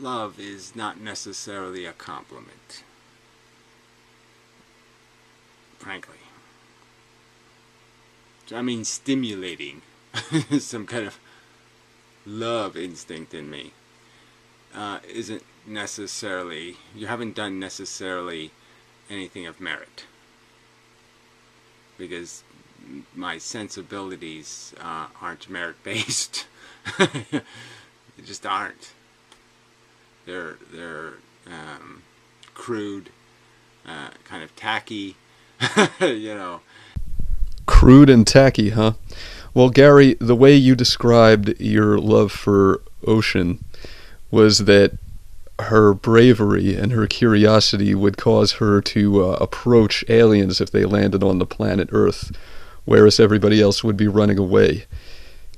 love is not necessarily a compliment, frankly. I mean, stimulating some kind of love instinct in me isn't necessarily, you haven't done necessarily anything of merit, because my sensibilities aren't merit-based. They just aren't. They're crude, kind of tacky, you know. Crude and tacky, huh? Well, Gary, the way you described your love for Ocean was that her bravery and her curiosity would cause her to approach aliens if they landed on the planet Earth, whereas everybody else would be running away.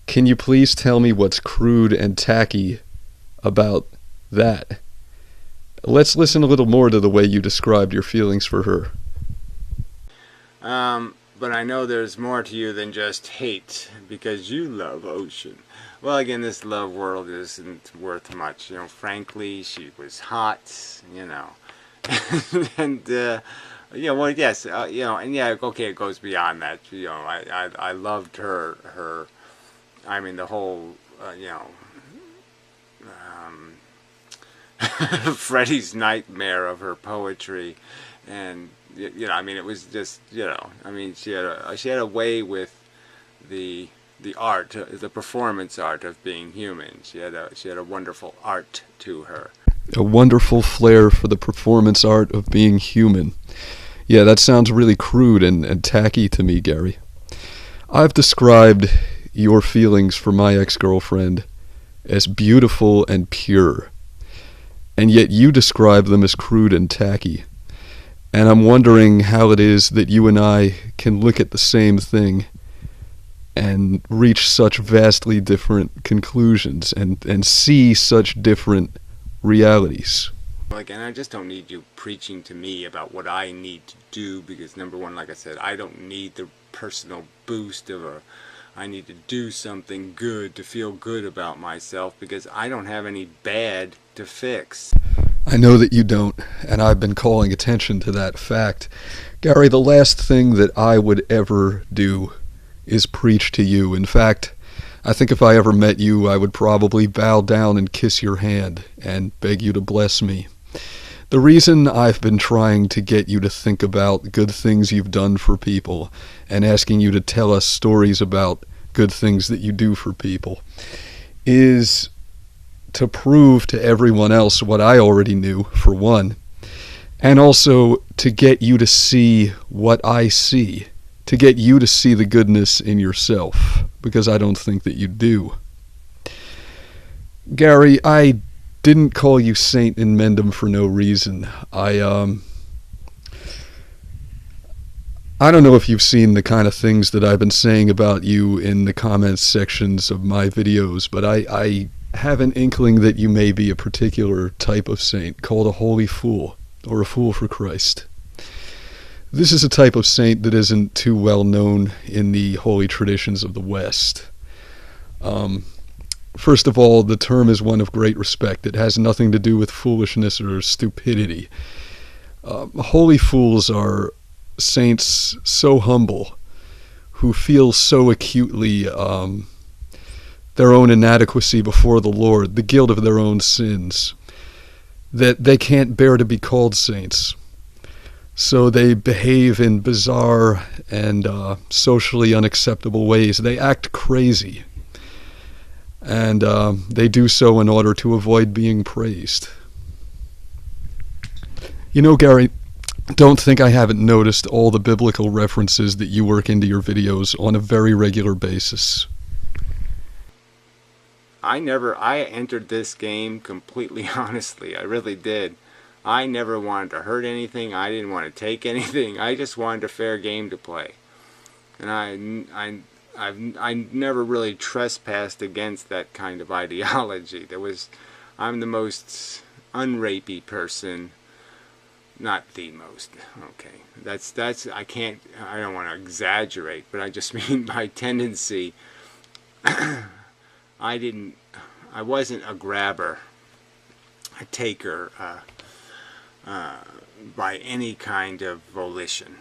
Can you please tell me what's crude and tacky about that? Let's listen a little more to the way you described your feelings for her. But I know there's more to you than just hate, because you love Ocean. Well, again, this love world isn't worth much. You know, frankly, she was hot, you know. And, you know, well, yes, you know, and yeah, okay, it goes beyond that. You know, I loved her, I mean, the whole, you know, Freddie's nightmare of her poetry, and you know, I mean, it was just, you know, I mean, she had a way with the art, the performance art of being human. She had a wonderful art to her. A wonderful flair for the performance art of being human. Yeah, that sounds really crude and tacky to me, Gary. I've described your feelings for my ex-girlfriend as beautiful and pure, and yet you describe them as crude and tacky. And I'm wondering how it is that you and I can look at the same thing and reach such vastly different conclusions and see such different realities. Again, I just don't need you preaching to me about what I need to do, because number one, like I said, I don't need the personal boost of I need to do something good to feel good about myself, because I don't have any bad to fix. I know that you don't, and I've been calling attention to that fact. Gary, the last thing that I would ever do is preach to you. In fact, I think if I ever met you, I would probably bow down and kiss your hand and beg you to bless me. The reason I've been trying to get you to think about good things you've done for people and asking you to tell us stories about good things that you do for people is to prove to everyone else what I already knew, for one, and also to get you to see what I see, to get you to see the goodness in yourself, because I don't think that you do. Gary, I didn't call you Saint Inmendham for no reason. I don't know if you've seen the kind of things that I've been saying about you in the comments sections of my videos, but I have an inkling that you may be a particular type of saint called a holy fool, or a fool for Christ. This is a type of saint that isn't too well known in the holy traditions of the West. First of all, the term is one of great respect. It has nothing to do with foolishness or stupidity. Holy fools are saints so humble, who feel so acutely their own inadequacy before the Lord, the guilt of their own sins, that they can't bear to be called saints. So they behave in bizarre and socially unacceptable ways. They act crazy, and they do so in order to avoid being praised. You know, Gary, don't think I haven't noticed all the biblical references that you work into your videos on a very regular basis. I entered this game completely honestly. I really did. I never wanted to hurt anything. I didn't want to take anything. I just wanted a fair game to play. And I never really trespassed against that kind of ideology. I'm the most unrapey person. Not the most. Okay. I don't want to exaggerate, but I just mean my tendency. I wasn't a grabber. a taker by any kind of volition.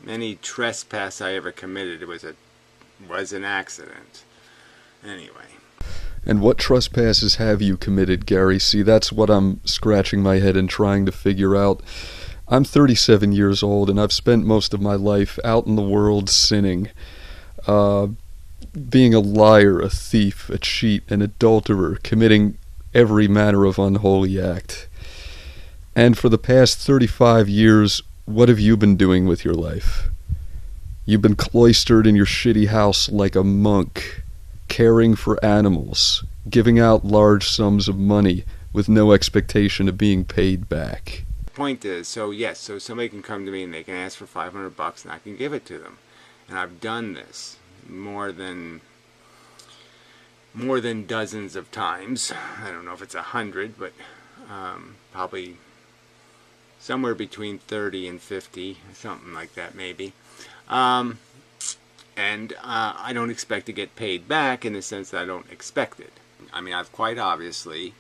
Any trespass I ever committed was an accident. Anyway. And what trespasses have you committed, Gary? See, that's what I'm scratching my head and trying to figure out. I'm 37 years old, and I've spent most of my life out in the world sinning. Being a liar, a thief, a cheat, an adulterer, committing every manner of unholy act. And for the past 35 years, what have you been doing with your life? You've been cloistered in your shitty house like a monk, caring for animals, giving out large sums of money with no expectation of being paid back. Point is, so somebody can come to me and they can ask for $500 and I can give it to them. And I've done this more than dozens of times. I don't know if it's 100, but probably somewhere between 30 and 50, something like that maybe. And I don't expect to get paid back in the sense that I don't expect it. I mean, I've quite obviously,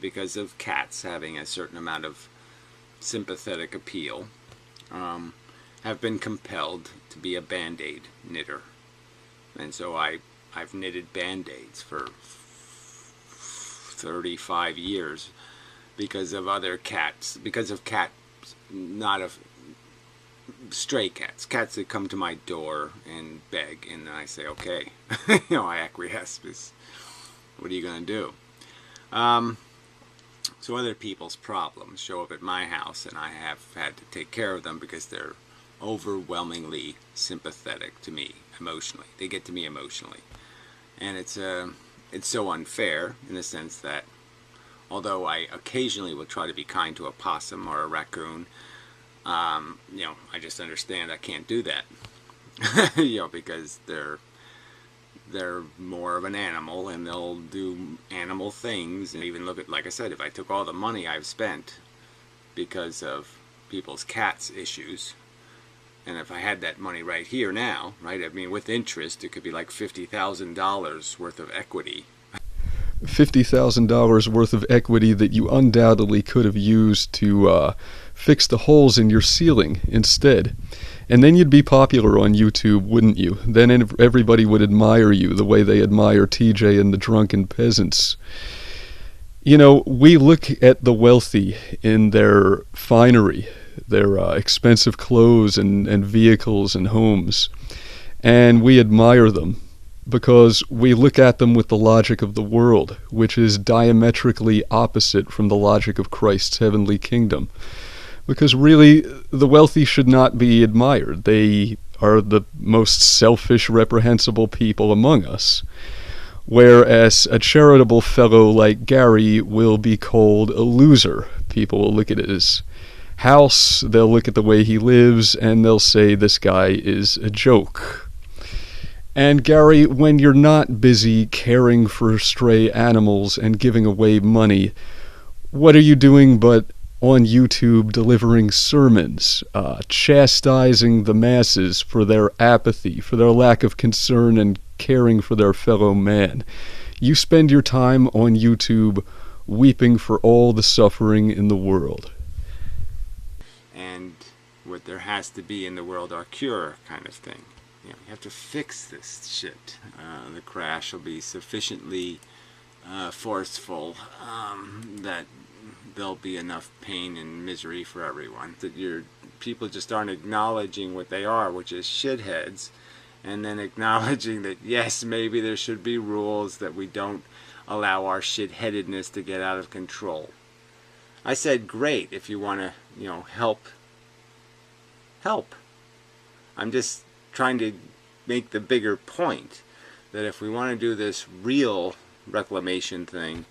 because of cats having a certain amount of sympathetic appeal, have been compelled to be a Band-Aid knitter. And so I've knitted Band-Aids for 35 years because of other cats, because of cats, not of stray cats that come to my door and beg, and then I say, okay, I acquiesce, because what are you going to do? So other people's problems show up at my house, and I have had to take care of them because they're overwhelmingly sympathetic to me emotionally. They get to me emotionally. And it's so unfair in the sense that although I occasionally will try to be kind to a possum or a raccoon, I just understand I can't do that. Because they're more of an animal and they'll do animal things. And even look at, like I said, if I took all the money I've spent because of people's cats issues, and if I had that money right here now, right, I mean, with interest, it could be like $50,000 worth of equity. $50,000 worth of equity that you undoubtedly could have used to fix the holes in your ceiling instead. And then you'd be popular on YouTube, wouldn't you? Then everybody would admire you the way they admire TJ and the Drunken Peasants. We look at the wealthy in their finery, their expensive clothes and vehicles and homes, and we admire them because we look at them with the logic of the world, which is diametrically opposite from the logic of Christ's heavenly kingdom. Because really, the wealthy should not be admired. They are the most selfish, reprehensible people among us. Whereas a charitable fellow like Gary will be called a loser. People will look at his house, they'll look at the way he lives, and they'll say this guy is a joke. And Gary, when you're not busy caring for stray animals and giving away money, what are you doing but on YouTube delivering sermons, chastising the masses for their apathy, for their lack of concern and caring for their fellow man? You spend your time on YouTube weeping for all the suffering in the world. And what there has to be in the world are cure kind of thing. You have to fix this shit. The crash will be sufficiently forceful that there'll be enough pain and misery for everyone. That people just aren't acknowledging what they are, which is shitheads, and then acknowledging that yes, maybe there should be rules that we don't allow our shitheadedness to get out of control. I said, great, if you want to, help. I'm just trying to make the bigger point that if we want to do this real reclamation thing,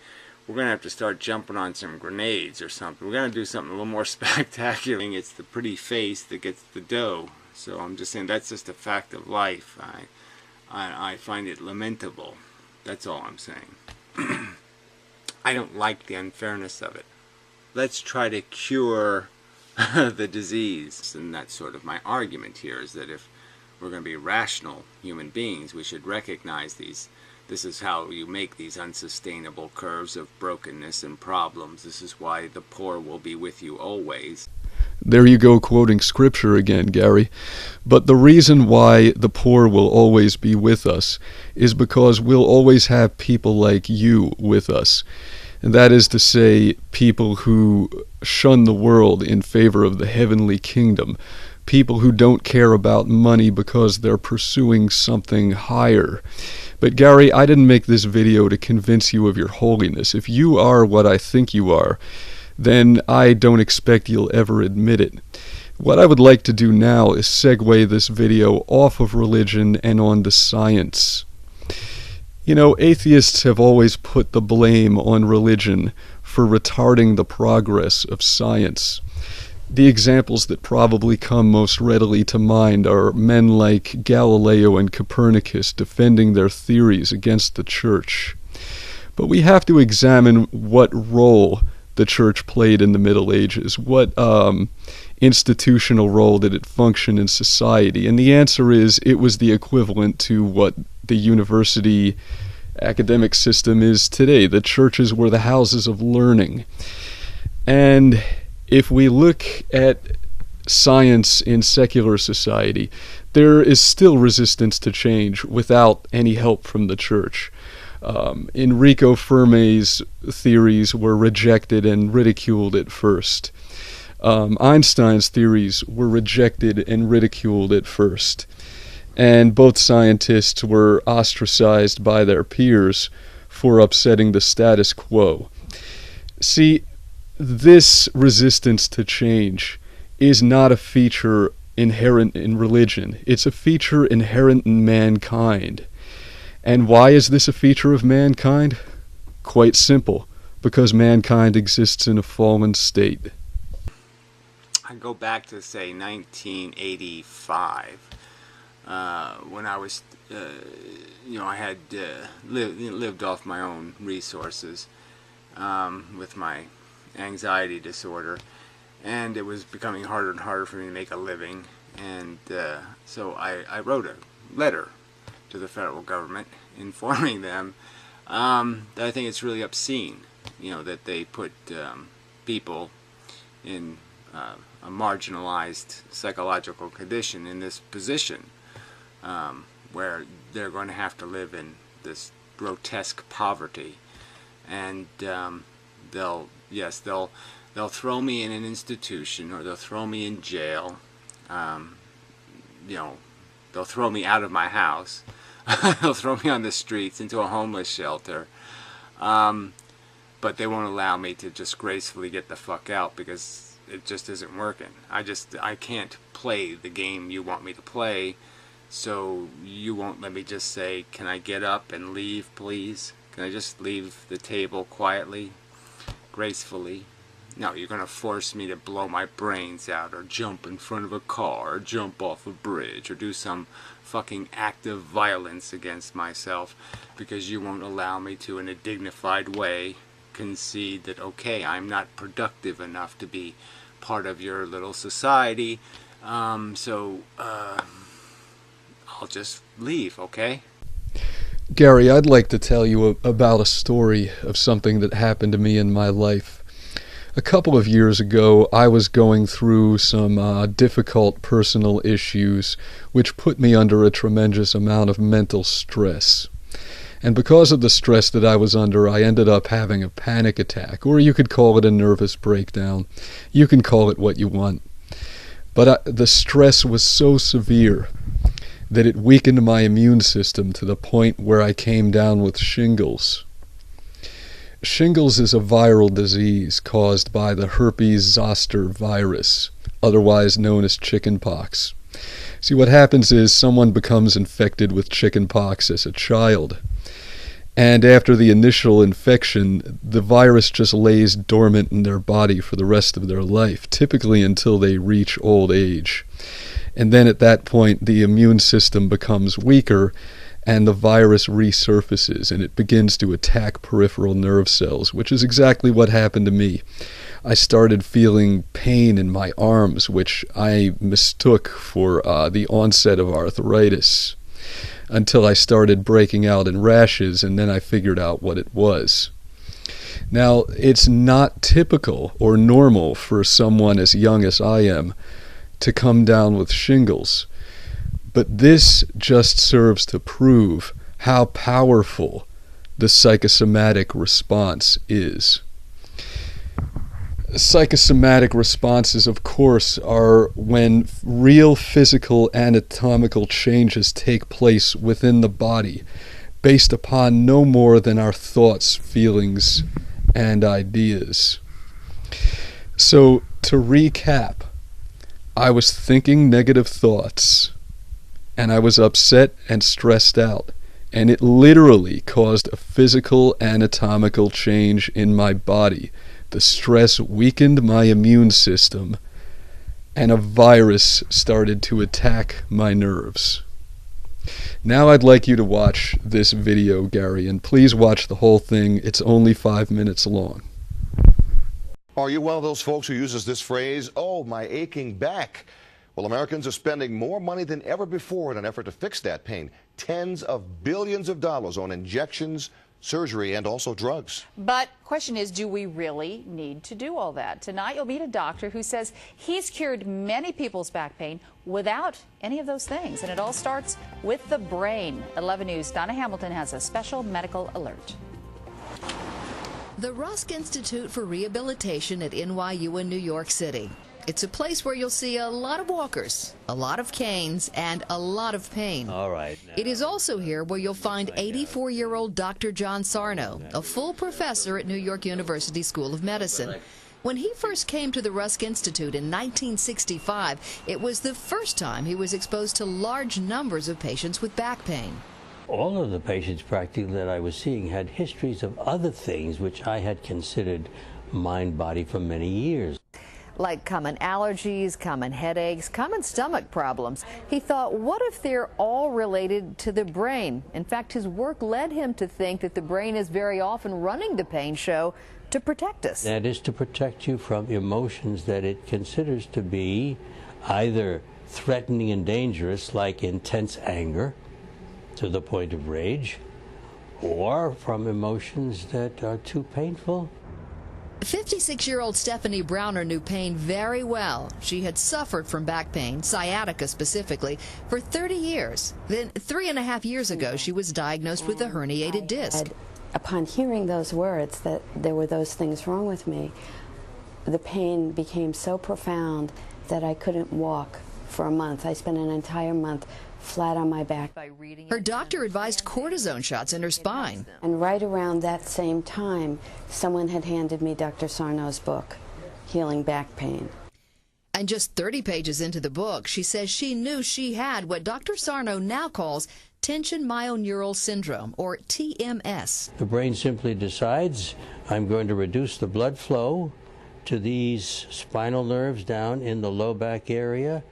we're going to have to start jumping on some grenades or something. We're going to do something a little more spectacular. It's the pretty face that gets the dough. So I'm just saying that's just a fact of life. I find it lamentable. That's all I'm saying. I don't like the unfairness of it. Let's try to cure the disease. And that's sort of my argument here, is that if we're going to be rational human beings, we should recognize these This is how you make these unsustainable curves of brokenness and problems. This is why the poor will be with you always. There you go, quoting scripture again, Gary. But the reason why the poor will always be with us is because we'll always have people like you with us. And that is to say, people who shun the world in favor of the heavenly kingdom. People who don't care about money because they're pursuing something higher. But Gary, I didn't make this video to convince you of your holiness. If you are what I think you are, then I don't expect you'll ever admit it. What I would like to do now is segue this video off of religion and onto science. You know, atheists have always put the blame on religion for retarding the progress of science. The examples that probably come most readily to mind are men like Galileo and Copernicus defending their theories against the church. But we have to examine what role the church played in the Middle Ages. What institutional role did it function in society? And the answer is it was the equivalent to what the university academic system is today. The churches were the houses of learning. And if we look at science in secular society, there is still resistance to change without any help from the church. Enrico Fermi's theories were rejected and ridiculed at first. Einstein's theories were rejected and ridiculed at first. And both scientists were ostracized by their peers for upsetting the status quo. See, this resistance to change is not a feature inherent in religion. It's a feature inherent in mankind. And why is this a feature of mankind? Quite simple. Because mankind exists in a fallen state. I go back to, say, 1985, when I was, I had lived off my own resources with my anxiety disorder, and it was becoming harder and harder for me to make a living, and so I wrote a letter to the federal government informing them that I think it's really obscene, that they put people in a marginalized psychological condition in this position where they're going to have to live in this grotesque poverty, and they'll throw me in an institution, or they'll throw me in jail. They'll throw me out of my house. They'll throw me on the streets into a homeless shelter. But they won't allow me to just gracefully get the fuck out, because it just isn't working. I can't play the game you want me to play, so you won't let me just say, can I get up and leave, please? Can I just leave the table quietly, gracefully? No, you're going to force me to blow my brains out, or jump in front of a car, or jump off a bridge, or do some fucking act of violence against myself, because you won't allow me to, in a dignified way, concede that, okay, I'm not productive enough to be part of your little society, so I'll just leave, okay? Gary, I'd like to tell you about a story of something that happened to me in my life. A couple of years ago, I was going through some difficult personal issues which put me under a tremendous amount of mental stress. And because of the stress that I was under, I ended up having a panic attack, or you could call it a nervous breakdown. You can call it what you want. But the stress was so severe that it weakened my immune system to the point where I came down with shingles. Shingles is a viral disease caused by the herpes zoster virus, otherwise known as chickenpox. See, what happens is someone becomes infected with chickenpox as a child, and after the initial infection, the virus just lays dormant in their body for the rest of their life, typically until they reach old age. And then at that point, the immune system becomes weaker, and the virus resurfaces, and it begins to attack peripheral nerve cells, which is exactly what happened to me. I started feeling pain in my arms, which I mistook for the onset of arthritis. until I started breaking out in rashes, and then I figured out what it was. Now, it's not typical or normal for someone as young as I am to come down with shingles, but this just serves to prove how powerful the psychosomatic response is. Psychosomatic responses, of course, are when real physical anatomical changes take place within the body based upon no more than our thoughts, feelings, and ideas. So, to recap, I was thinking negative thoughts, and I was upset and stressed out, and it literally caused a physical anatomical change in my body. The stress weakened my immune system, and a virus started to attack my nerves. Now I'd like you to watch this video, Gary, and please watch the whole thing. It's only 5 minutes long. Are you one of those folks who uses this phrase, "Oh, my aching back"? Well, Americans are spending more money than ever before in an effort to fix that pain. Tens of billions of dollars on injections, surgery, and also drugs. But question is, do we really need to do all that? Tonight you'll meet a doctor who says he's cured many people's back pain without any of those things. And it all starts with the brain. 11 News' Donna Hamilton has a special medical alert. The Rusk Institute for Rehabilitation at NYU in New York City. It's a place where you'll see a lot of walkers, a lot of canes, and a lot of pain. All right. It is also here where you'll find 84-year-old Dr. John Sarno, a full professor at New York University School of Medicine. When he first came to the Rusk Institute in 1965, it was the first time he was exposed to large numbers of patients with back pain. All of the patients practically that I was seeing had histories of other things which I had considered mind-body for many years. Like common allergies, common headaches, common stomach problems. He thought, what if they're all related to the brain? In fact, his work led him to think that the brain is very often running the pain show to protect us. That is to protect you from emotions that it considers to be either threatening and dangerous, like intense anger to the point of rage, or from emotions that are too painful. 56-year-old Stephanie Browner knew pain very well. She had suffered from back pain, sciatica specifically, for 30 years. Then 3.5 years ago, she was diagnosed with a herniated disc. Upon hearing those words that there were those things wrong with me, the pain became so profound that I couldn't walk for a month. I spent an entire month flat on my back. Her doctor advised cortisone shots in her spine. And right around that same time, someone had handed me Dr. Sarno's book, Healing Back Pain. And just 30 pages into the book, she says she knew she had what Dr. Sarno now calls tension myoneural syndrome, or TMS. The brain simply decides, I'm going to reduce the blood flow to these spinal nerves down in the low back area,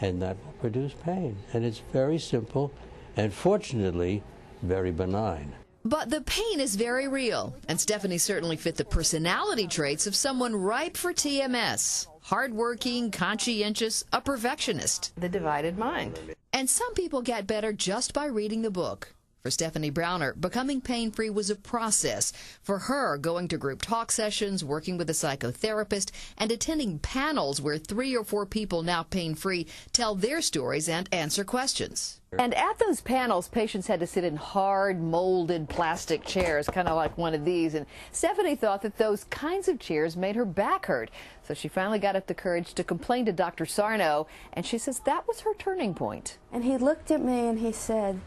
and that will produce pain. And it's very simple and, fortunately, very benign. But the pain is very real, and Stephanie certainly fit the personality traits of someone ripe for TMS. Hardworking, conscientious, a perfectionist. The divided mind. And some people get better just by reading the book. For Stephanie Browner, becoming pain-free was a process. For her, going to group talk sessions, working with a psychotherapist, and attending panels where 3 or 4 people now pain-free tell their stories and answer questions. And at those panels, patients had to sit in hard, molded plastic chairs, kind of like one of these. And Stephanie thought that those kinds of chairs made her back hurt. So she finally got up the courage to complain to Dr. Sarno, and she says that was her turning point. And he looked at me and he said,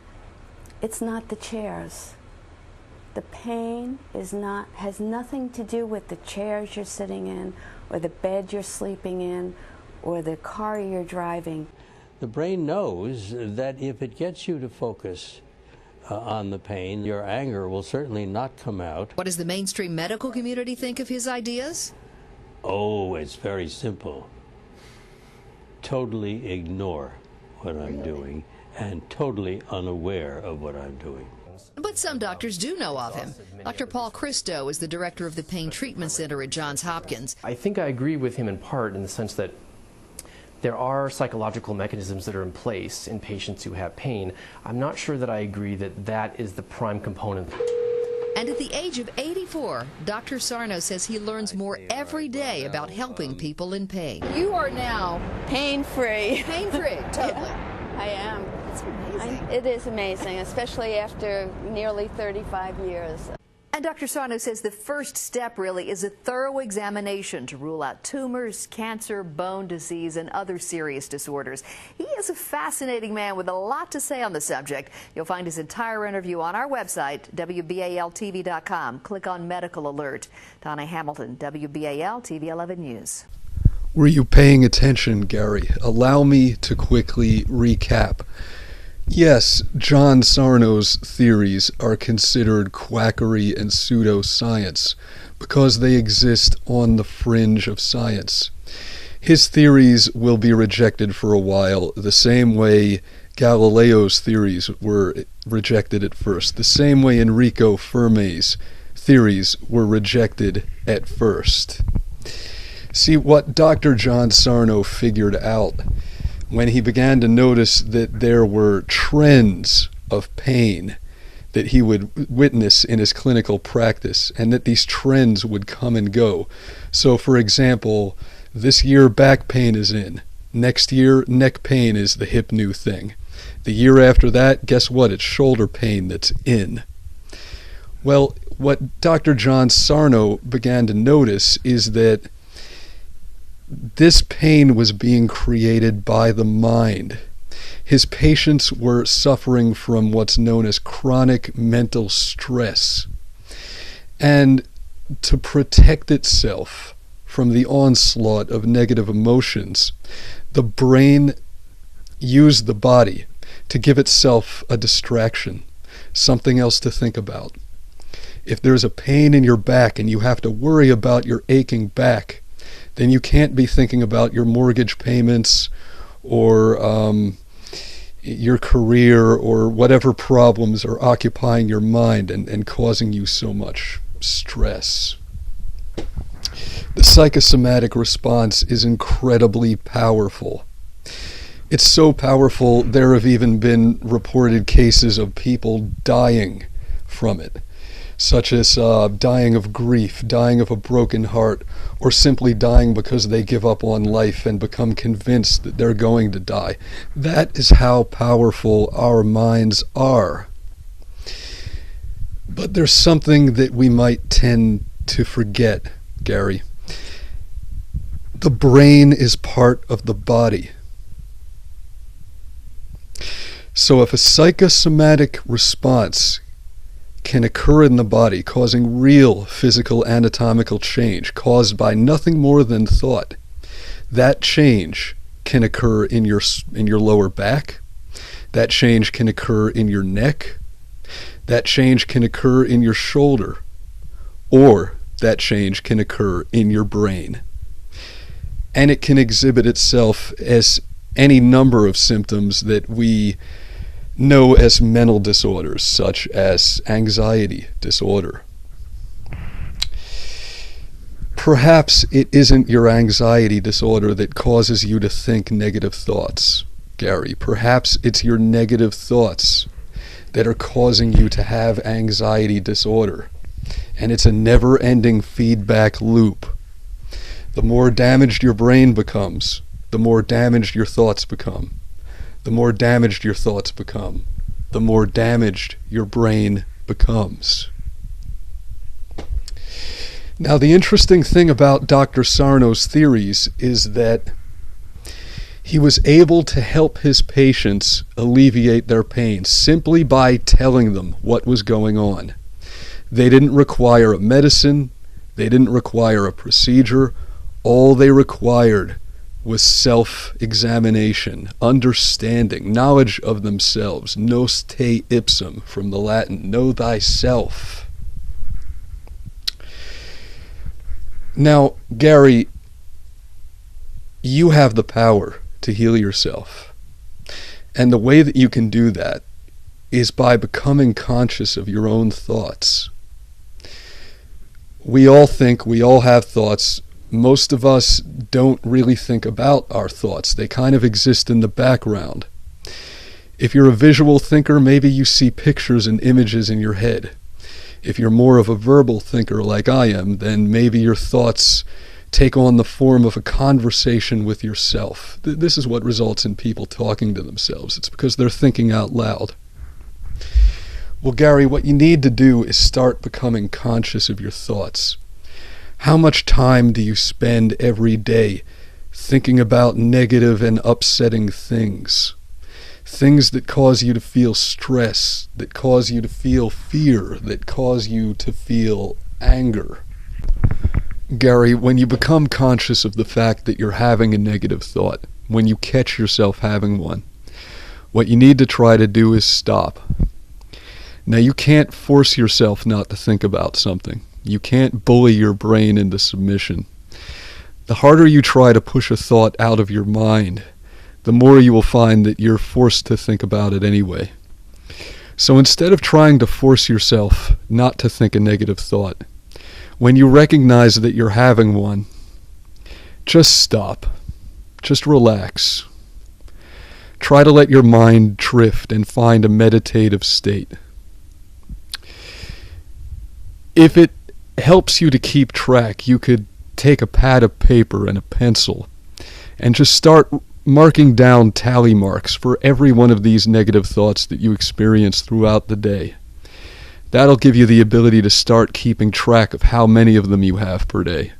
"It's not the chairs. The pain has nothing to do with the chairs you're sitting in, or the bed you're sleeping in, or the car you're driving." The brain knows that if it gets you to focus on the pain, your anger will certainly not come out. What does the mainstream medical community think of his ideas? Oh, it's very simple. Totally ignore what I'm doing and totally unaware of what I'm doing. But some doctors do know of him. Dr. Paul Christo is the director of the Pain Treatment Center at Johns Hopkins. I think I agree with him in part in the sense that there are psychological mechanisms that are in place in patients who have pain. I'm not sure that I agree that that is the prime component. And at the age of 84, Dr. Sarno says he learns more every day about helping people in pain. You are now Pain-free. pain-free, totally. I am. It's amazing. It is amazing, especially after nearly 35 years. And Dr. Sarno says the first step really is a thorough examination to rule out tumors, cancer, bone disease, and other serious disorders. He is a fascinating man with a lot to say on the subject. You'll find his entire interview on our website, WBALTV.com. Click on Medical Alert. Donna Hamilton, WBAL TV 11 News. Were you paying attention, Gary? Allow me to quickly recap. Yes, John Sarno's theories are considered quackery and pseudoscience because they exist on the fringe of science. His theories will be rejected for a while, the same way Galileo's theories were rejected at first, the same way Enrico Fermi's theories were rejected at first. See, what Dr. John Sarno figured out when he began to notice that there were trends of pain that he would witness in his clinical practice, and that these trends would come and go. So, for example, this year back pain is in. Next year, neck pain is the hip new thing. The year after that, guess what? It's shoulder pain that's in. Well, what Dr. John Sarno began to notice is that this pain was being created by the mind. His patients were suffering from what's known as chronic mental stress. And to protect itself from the onslaught of negative emotions, the brain used the body to give itself a distraction, something else to think about. If there's a pain in your back and you have to worry about your aching back, then you can't be thinking about your mortgage payments or your career or whatever problems are occupying your mind and causing you so much stress. The psychosomatic response is incredibly powerful. It's so powerful, there have even been reported cases of people dying from it, such as dying of grief, dying of a broken heart, or simply dying because they give up on life and become convinced that they're going to die. That is how powerful our minds are. But there's something that we might tend to forget, Gary. The brain is part of the body. So if a psychosomatic response can occur in the body, causing real physical anatomical change caused by nothing more than thought, that change can occur in your lower back, that change can occur in your neck, that change can occur in your shoulder, or that change can occur in your brain. And it can exhibit itself as any number of symptoms that we know as mental disorders, such as anxiety disorder. Perhaps it isn't your anxiety disorder that causes you to think negative thoughts, Gary. Perhaps it's your negative thoughts that are causing you to have anxiety disorder. And it's a never-ending feedback loop. The more damaged your brain becomes, the more damaged your thoughts become. The more damaged your thoughts become, the more damaged your brain becomes. Now, the interesting thing about Dr. Sarno's theories is that he was able to help his patients alleviate their pain simply by telling them what was going on. They didn't require a medicine, they didn't require a procedure. All they required was self-examination, understanding, knowledge of themselves. Nos te ipsum, from the Latin, know thyself. Now, Gary, you have the power to heal yourself. And the way that you can do that is by becoming conscious of your own thoughts. We all think, we all have thoughts. Most of us don't really think about our thoughts. They kind of exist in the background. If you're a visual thinker, maybe you see pictures and images in your head. If you're more of a verbal thinker like I am, then maybe your thoughts take on the form of a conversation with yourself. This is what results in people talking to themselves. It's because they're thinking out loud. Well, Gary, what you need to do is start becoming conscious of your thoughts. How much time do you spend every day thinking about negative and upsetting things? Things that cause you to feel stress, that cause you to feel fear, that cause you to feel anger. Gary, when you become conscious of the fact that you're having a negative thought, when you catch yourself having one, what you need to try to do is stop. Now, you can't force yourself not to think about something. You can't bully your brain into submission. The harder you try to push a thought out of your mind, the more you will find that you're forced to think about it anyway. So instead of trying to force yourself not to think a negative thought, when you recognize that you're having one, just stop. Just relax. Try to let your mind drift and find a meditative state. If it helps you to keep track, you could take a pad of paper and a pencil and just start marking down tally marks for every one of these negative thoughts that you experience throughout the day. That'll give you the ability to start keeping track of how many of them you have per day.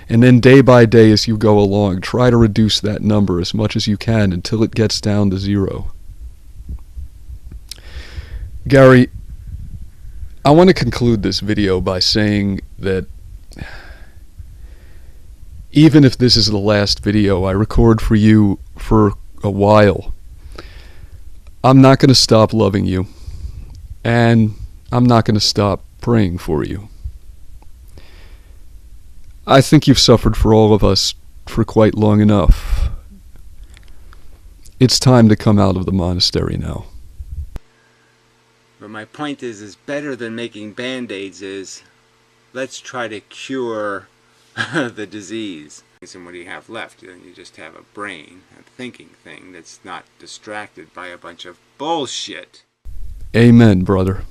And then day by day as you go along, try to reduce that number as much as you can until it gets down to 0. Gary, I want to conclude this video by saying that even if this is the last video I record for you for a while, I'm not going to stop loving you, and I'm not going to stop praying for you. I think you've suffered for all of us for quite long enough. It's time to come out of the monastery now. But my point is better than making band-aids is, let's try to cure the disease. And what do you have left? Then you just have a brain, a thinking thing that's not distracted by a bunch of bullshit. Amen, brother.